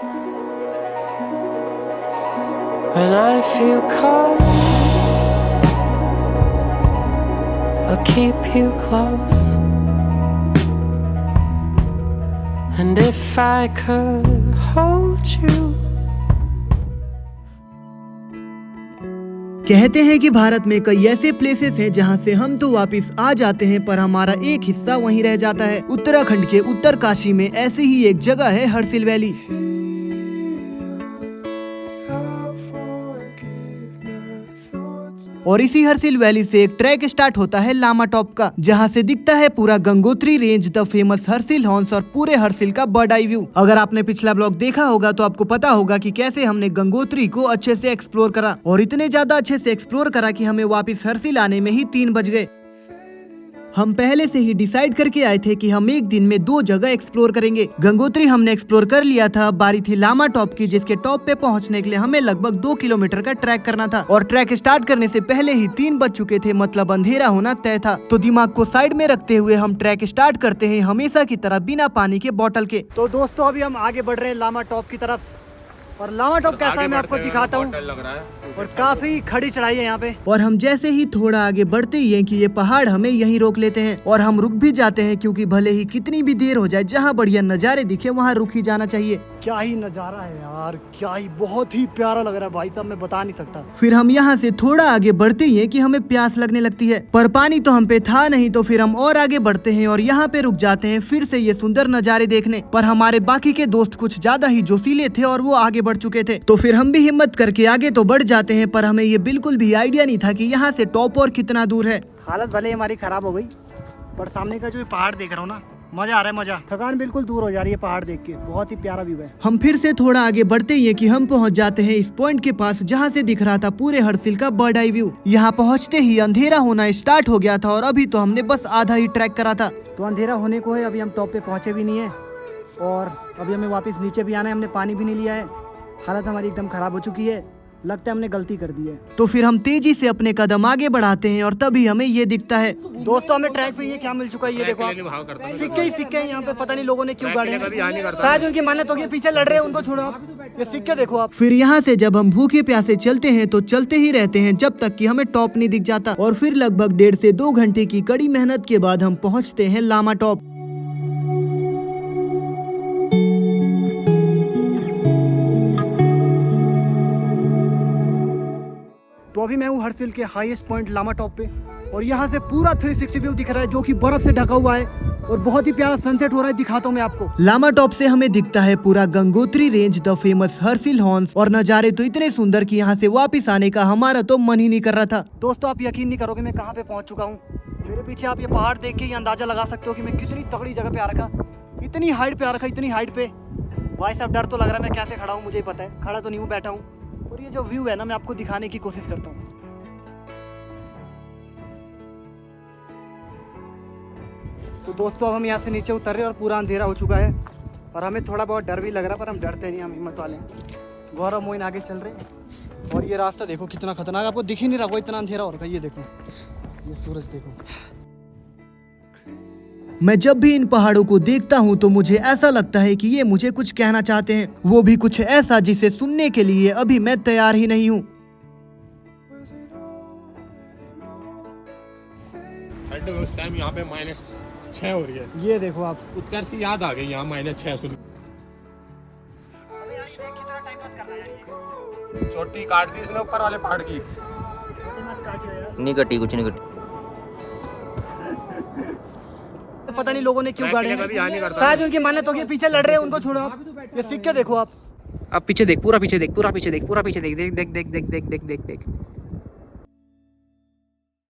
When I feel cold, I'll keep you close. And if I could hold you. कहते हैं कि भारत में कई ऐसे प्लेसेस हैं जहां से हम तो वापस आ जाते हैं पर हमारा एक हिस्सा वहीं रह जाता है। उत्तराखंड के उत्तरकाशी में ऐसी ही एक जगह है हर्सिल वैली। और इसी हर्सिल वैली से एक ट्रैक स्टार्ट होता है लामा टॉप का, जहां से दिखता है पूरा Gangotri range, the famous Harsil horns और पूरे हर्सिल का बर्ड आई व्यू। अगर आपने पिछला ब्लॉग देखा होगा तो आपको पता होगा कि कैसे हमने गंगोत्री को अच्छे से एक्सप्लोर करा, और इतने ज्यादा अच्छे से एक्सप्लोर करा कि हमें वापस हर्सिल आने में ही 3 बज गए। हम पहले से ही डिसाइड करके आए थे कि हम एक दिन में 2 जगह एक्सप्लोर करेंगे। गंगोत्री हमने एक्सप्लोर कर लिया था, बारी थी लामा टॉप की, जिसके टॉप पे पहुंचने के लिए हमें लगभग 2 किलोमीटर का ट्रैक करना था, और ट्रैक स्टार्ट करने से पहले ही 3 बज चुके थे, मतलब अंधेरा होना तय था। तो दिमाग को साइड में रखते हुए हम ट्रैक स्टार्ट करते हैं हमेशा की तरह बिना पानी के बोतल के। तो दोस्तों अभी हम आगे बढ़ रहे हैं लामा टॉप की तरफ, और लामा टॉप कैसा है मैं आपको दिखाता हूँ। और काफी खड़ी चढ़ाई है यहाँ पे, और हम जैसे ही थोड़ा आगे बढ़ते ही हैं कि ये पहाड़ हमें यहीं रोक लेते हैं, और हम रुक भी जाते हैं क्योंकि भले ही कितनी भी देर हो जाए, जहाँ बढ़िया नज़ारे दिखे वहाँ रुक ही जाना चाहिए। क्या ही नज़ारा है यार, क्या ही, बहुत ही प्यारा लग रहा है भाई साहब, मैं बता नहीं सकता। फिर हम यहाँ से थोड़ा आगे बढ़ते ही हैं कि हमें प्यास लगने लगती है, पर पानी तो हम पे था नहीं, तो फिर हम और आगे बढ़ते हैं और यहाँ पे रुक जाते हैं फिर से ये सुंदर नज़ारे देखने। पर हमारे बाकी के दोस्त कुछ ज्यादा ही जोशीले थे और वो आगे बढ़ चुके थे, तो फिर हम भी हिम्मत करके आगे तो बढ़ जाते हैं, पर हमें ये बिल्कुल भी आइडिया नहीं था कि यहाँ से टॉप और कितना दूर है। हालत भले हमारी खराब हो गई, पर सामने का जो पहाड़ देख रहा हूँ ना, मजा आ रहा है, मजा, थकान बिल्कुल दूर हो जा रही है पहाड़ देख के, बहुत ही प्यारा व्यू है। हम फिर से थोड़ा आगे बढ़ते ही हैं कि हम पहुंच जाते हैं इस पॉइंट के पास जहां से दिख रहा था पूरे हर्सिल का बर्ड आई व्यू। यहाँ पहुंचते ही अंधेरा होना स्टार्ट हो गया था, और अभी तो हमने बस आधा ही ट्रैक करा था। तो अंधेरा होने को है, अभी हम टॉप पे पहुंचे भी नहीं है, और अभी हमें वापस नीचे भी आना है, हमने पानी भी नहीं लिया है, हालत हमारी एकदम खराब हो चुकी है, लगता है हमने गलती कर दी है। तो फिर हम तेजी से अपने कदम आगे बढ़ाते हैं, और तभी हमें ये दिखता है। दोस्तों हमें ट्रैक पे ये क्या मिल चुका है, ये देखो आप, सिक्के ही सिक्के हैं यहाँ पे, पता नहीं लोगों ने क्यों गाड़े हैं, शायद उनकी मान्यत होगी, पीछे लड़ रहे हैं, उनको छोड़ो आप, ये सिक्के देखो आप। फिर यहाँ से जब हम भूखे प्यासे चलते हैं तो चलते ही रहते हैं जब तक कि हमें टॉप नहीं दिख जाता, और फिर लगभग 1.5 से 2 घंटे की कड़ी मेहनत के बाद हम पहुँचते हैं लामा टॉप। तो अभी मैं हूँ हर्सिल के हाईएस्ट पॉइंट लामा टॉप पे, और यहाँ से पूरा 360 व्यू दिख रहा है, जो कि बर्फ से ढका हुआ है, और बहुत ही प्यारा सनसेट हो रहा है, दिखाता हूँ मैं आपको। लामा टॉप से हमें दिखता है पूरा Gangotri range, the famous Harsil horns, और नज़ारे तो इतने सुंदर कि यहाँ से वापस आने का हमारा तो मन ही नहीं कर रहा था। दोस्तों आप यकीन नहीं करोगे मैं कहाँ पे पहुँच चुका हूँ। मेरे पीछे आप ये पहाड़ देख के ही अंदाजा लगा सकते हो कि मैं कितनी तगड़ी जगह पे आ रखा, इतनी हाइट पे आ रखा, इतनी हाइट पे। भाई साहब डर तो लग रहा है, मैं कैसे खड़ा हूँ मुझे ही पता है, खड़ा तो नहीं हूँ, बैठा हूँ, और ये जो व्यू है ना मैं आपको दिखाने की कोशिश करता हूँ। तो दोस्तों अब हम यहाँ से नीचे उतर रहे हैं, और पूरा अंधेरा हो चुका है, और हमें थोड़ा बहुत डर भी लग रहा है, पर हम डरते नहीं, हम हिम्मत वाले हैं। गौरव मोइन आगे चल रहे हैं, और ये रास्ता देखो कितना खतरनाक, आपको दिख ही नहीं रहा, वो इतना अंधेरा हो रखा है। ये देखो, ये सूरज देखो। मैं जब भी इन पहाड़ों को देखता हूँ तो मुझे ऐसा लगता है कि ये मुझे कुछ कहना चाहते हैं, वो भी कुछ ऐसा जिसे सुनने के लिए अभी मैं तैयार ही नहीं हूँ। उस टाइम यहाँ पे -6 हो रही है, ये देखो आप, उत्कर्ष की याद आ गई, यहाँ -6 चोटी काट दी इसने ऊपर वाले पहाड़ की। नहीं कटी, कुछ नहीं कटी। पता नहीं लोगों ने क्यों गाड़े हैं, शायद उनकी मान्यत होगी, पीछे लड़ रहे हैं, उनको छोड़ो आप, ये सिक्के देखो आप। अब पीछे देख, पूरा पीछे देख, पूरा पीछे देख, पूरा पीछे देख, देख देख देख देख देख देख देख देख।